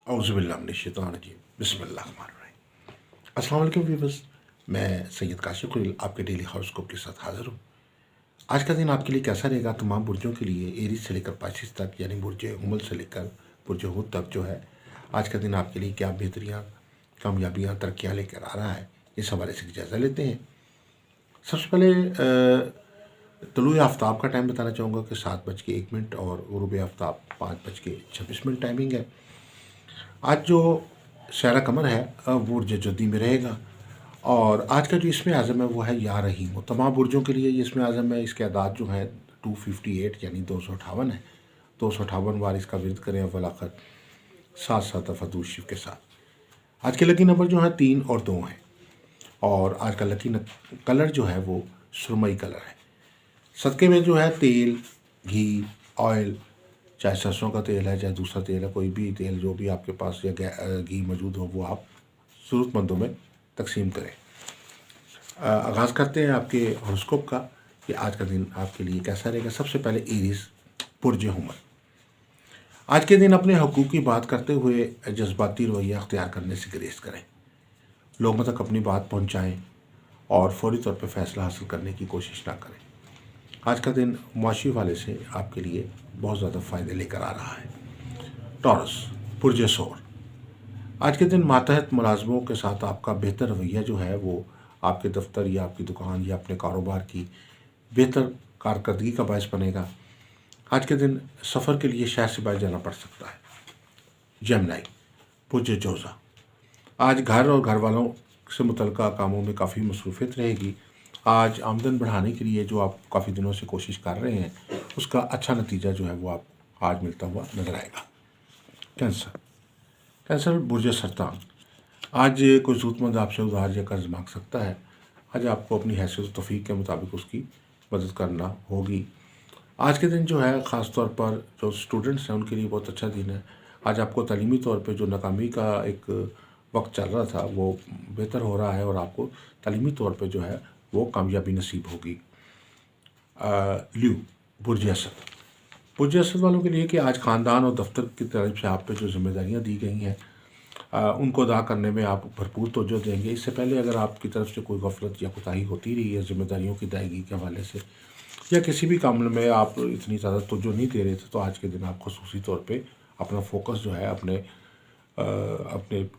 औज़ुबिल्लाहिमिनश्शैतानिर्रजीम बिस्मिल्लाहिर्रहमानिर्रहीम। अस्सलाम वालेकुम व्यूअर्स, मैं सैयद काशिफ कुरैल आपके डेली हॉरोस्कोप के साथ हाज़िर हूँ। आज का दिन आपके लिए कैसा रहेगा? तमाम बुर्जों के लिए एरीज से लेकर पाइसिस तक, यानी बुर्ज हुमल से लेकर बुर्ज हूत तक जो है, आज का दिन आपके लिए क्या बेहतरियाँ, कामयाबियाँ, तरक्कियाँ लेकर आ रहा है, इस हवाले से जायज़ा लेते हैं। सबसे पहले तुलुए आफ्ताब का टाइम बताना चाहूँगा कि 7:01 और ग़ुरूब आफ्ताब 5:26 टाइमिंग है। आज जो शहरा कमर है वो बुर्ज जद्दी में रहेगा और आज का जो इसमें आज़म है वो है या रहीम। वो तमाम बुर्जों के लिए ये इसमें आज़म है। इसके अदाद जो है 258 यानी 258 है। 258 बार इसका विर्द करें अव्वल आखिर 7 दफ़ा दूर शिव के साथ। आज के लकी नंबर जो है 3 और 2 हैं और आज का लकी कलर जो है वो सुरमई कलर है। सदक़े में जो है तेल, घी, ऑयल, चाहे सरसों का तेल है, चाहे दूसरा तेल है, कोई भी तेल जो भी आपके पास या घी मौजूद हो वो आप ज़रूरतमंदों में तकसीम करें। आगाज़ करते हैं आपके हॉरोस्कोप का कि आज का दिन आपके लिए कैसा रहेगा। सबसे पहले एरीज बुर्ज हुमल। आज के दिन अपने हकूक़ की बात करते हुए जज्बाती रवैया अख्तियार करने से गुरेज करें। लोगों तक अपनी बात पहुँचाएँ और फौरी तौर पर फ़ैसला हासिल करने की कोशिश ना करें। आज का दिन मुआशी वाले से आपके लिए बहुत ज़्यादा फ़ायदे लेकर आ रहा है। टॉरस बुर्ज सोर। आज के दिन मातहत मुलाजमों के साथ आपका बेहतर रवैया जो है वो आपके दफ्तर या आपकी दुकान या अपने कारोबार की बेहतर कारकर्दगी का बायस बनेगा। आज के दिन सफ़र के लिए शहर से बाहर जाना पड़ सकता है। जेमिनी बुर्ज जोज़ा। आज घर और घर वालों से मुतल्लिक़ा कामों में काफ़ी मसरूफ़ियत रहेगी। आज आमदन बढ़ाने के लिए जो आप काफ़ी दिनों से कोशिश कर रहे हैं उसका अच्छा नतीजा जो है वो आप आज मिलता हुआ नज़र आएगा। कैंसर बुर्ज सरतान। आज कोई ज़रूरतमंद आपसे उधार या कर्ज मांग सकता है। आज आपको अपनी हैसियत और तौफ़ीक के मुताबिक उसकी मदद करना होगी। आज के दिन जो है ख़ास तौर पर जो स्टूडेंट्स हैं उनके लिए बहुत अच्छा दिन है। आज आपको तालीमी तौर पे जो नाकामी का एक वक्त चल रहा था वो बेहतर हो रहा है और आपको तालीमी तौर पे जो है वो कामयाबी नसीब होगी। ल्यू बुर्ज असद। बुर्ज असद वालों के लिए कि आज ख़ानदान और दफ्तर की तरफ से आप पे जो जिम्मेदारियां दी गई हैं उनको अदा करने में आप भरपूर तवज्जो देंगे। इससे पहले अगर आपकी तरफ से कोई गफलत या कोताही होती रही है जिम्मेदारियों की अदायगी के हवाले से या किसी भी काम में आप इतनी ज़्यादा तवज्जो नहीं दे रहे थे तो आज के दिन आप ख़ुसूसी तौर पे अपना फोकस जो है अपने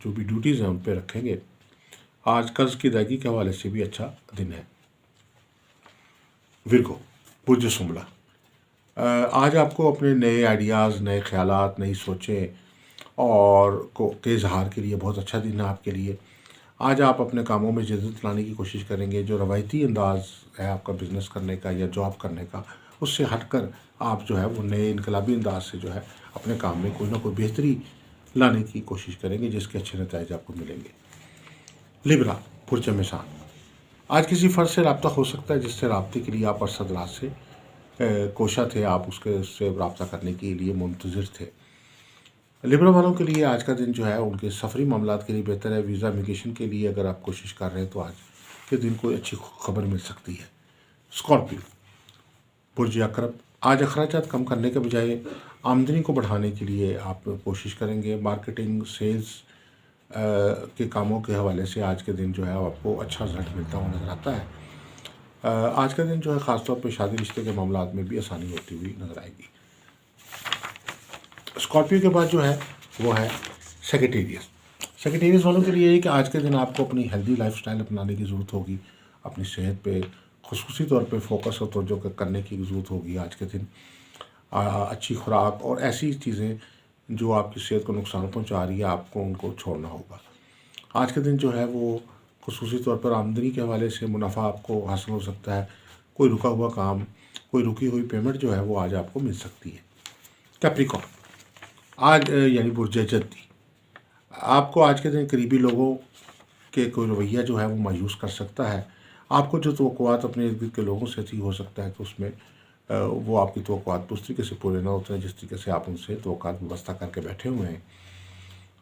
जो भी ड्यूटीज़ हैं उन पर रखेंगे। आज कर्ज की अदायगी के हवाले से भी अच्छा दिन है। विरगो बुर्ज सुमला। आज आपको अपने नए आइडियाज़, नए ख़यालात, नई सोचें और के इज़हार के लिए बहुत अच्छा दिन है आपके लिए। आज आप अपने कामों में जदीद लाने की कोशिश करेंगे। जो रवायती अंदाज़ है आपका बिज़नेस करने का या जॉब करने का उससे हटकर आप जो है वो नए इनकलाबी अंदाज से जो है अपने काम में कोई ना कोई बेहतरी लाने की कोशिश करेंगे जिसके अच्छे नतीजे आपको मिलेंगे। लिब्रा बुर्ज मेज़ान। आज किसी फ़र्द से रब्ता हो सकता है जिससे रब्ते के लिए आप अरसा दराज से कोशा थे, आप उससे रब्ता करने के लिए मुंतज़िर थे। लिब्रा वालों के लिए आज का दिन जो है उनके सफरी मामलात के लिए बेहतर है। वीज़ा इमिग्रेशन के लिए अगर आप कोशिश कर रहे हैं तो आज के दिन कोई अच्छी खबर मिल सकती है। स्कॉर्पियो बुर्ज अकरब। आज अखराजात कम करने के बजाय आमदनी को बढ़ाने के लिए आप कोशिश करेंगे। मार्केटिंग, सेल्स के कामों के हवाले से आज के दिन जो है आपको अच्छा रिजल्ट मिलता हुआ नज़र आता है। आज का दिन जो है ख़ासतौर पर शादी रिश्ते के मामलात में भी आसानी होती हुई नज़र आएगी। स्कॉर्पियो के बाद जो है वो है सेक्रेटेरियस। सेक्रेटेरियस वालों के लिए कि आज के दिन आपको अपनी हेल्दी लाइफस्टाइल अपनाने की ज़रूरत होगी। अपनी सेहत पे ख़ुसूसी तौर पे फोकस और तवज्जो करने की ज़रूरत होगी। आज के दिन अच्छी खुराक और ऐसी चीज़ें जो आपकी सेहत को नुकसान पहुंचा रही है आपको उनको छोड़ना होगा। आज के दिन जो है वो ख़ुसूसी तौर पर आमदनी के हवाले से मुनाफा आपको हासिल हो सकता है। कोई रुका हुआ काम, कोई रुकी हुई पेमेंट जो है वो आज आपको मिल सकती है। कैप्रिकॉर्न आज यानी बुर्ज जद्दी। आपको आज के दिन करीबी लोगों के कोई रवैया जो है वो मायूस कर सकता है। आपको जो तवक्कुआत अपने इर्द गिर्द के लोगों से थी हो सकता है कि उसमें वो आपकी तवक्कुआत उस तरीके से पूरे ना होते हैं जिस तरीके से आप उनसे तवक्कुआत व्यवस्था करके बैठे हुए हैं।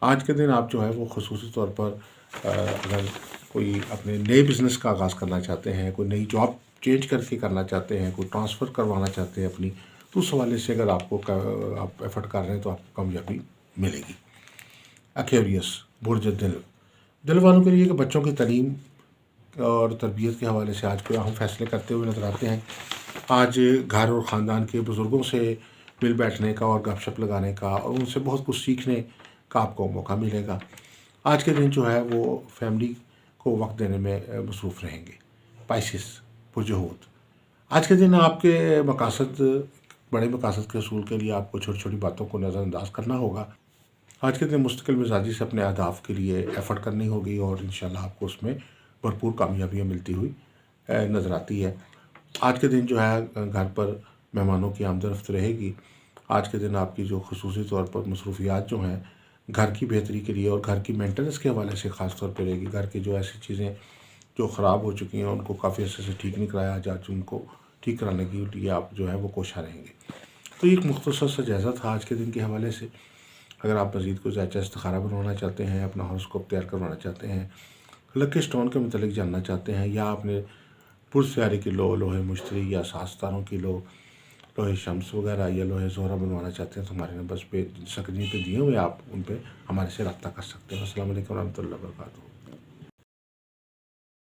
आज के दिन आप जो है वो ख़ुसूसी तौर पर अगर कोई अपने नए बिज़नेस का आगाज़ करना चाहते हैं, कोई नई जॉब चेंज करके करना चाहते हैं, कोई ट्रांसफ़र करवाना चाहते हैं अपनी, तो उस हवाले से अगर आप एफ़र्ट कर रहे हैं तो आपको कामयाबी मिलेगी। एक्वेरियस बुर्ज दिल वालों के लिए कि बच्चों की तालीम और तरबियत के हवाले से आज कोई अहम फैसले करते हुए नज़र आते हैं। आज घर और ख़ानदान के बुज़ुर्गों से मिल बैठने का और गपशप लगाने का और उनसे बहुत कुछ सीखने का आपको मौका मिलेगा। आज के दिन जो है वो फैमिली को वक्त देने में मसरूफ़ रहेंगे। स्पाइसिस पुरजोहद, आज के दिन आपके मकासद बड़े मकासद के हसूल के लिए आपको छोटी छोटी बातों को नज़रअंदाज करना होगा। आज के दिन मुस्तकिल मिजाजी से अपने अहदाफ के लिए एफ़र्ट करनी होगी और इंशाल्लाह आपको उसमें भरपूर कामयाबियाँ मिलती हुई नज़र आती है। आज के दिन जो है घर पर मेहमानों की आमद-ओ-रफ़्त रहेगी। आज के दिन आपकी जो ख़ुसूसी तौर पर मसरूफ़ियात जो हैं घर की बेहतरी के लिए और घर की मेंटेनेंस के हवाले से ख़ास तौर पे रहेगी। घर की जो ऐसी चीज़ें जो ख़राब हो चुकी हैं उनको काफ़ी अर्से से ठीक नहीं कराया, आज उनको ठीक कराने के लिए आप जो है वो कोशिश रहेंगे। तो ये एक मुख्तसर सा जायज़ा था आज के दिन के हवाले से। अगर आप मज़ीद कुछ ऐसा इस्तिखारा बनवाना चाहते हैं, अपना हॉरोस्कोप तैयार करवाना चाहते हैं, लकी स्टोन के मतलब जानना चाहते हैं, या आपने पुरस्यारी की लोहे मुश्तरी या सास्तानों की लोहे शम्स वगैरह या लोहे ज़ोहरा बनवाना चाहते हैं, तो हमारे नंबर्स पे स्क्रीन पे दिए हुए आप उन पे हमारे से रब्ता कर सकते हैं। अस्सलाम वालेकुम रहमतुल्लाहि व बरकातहू।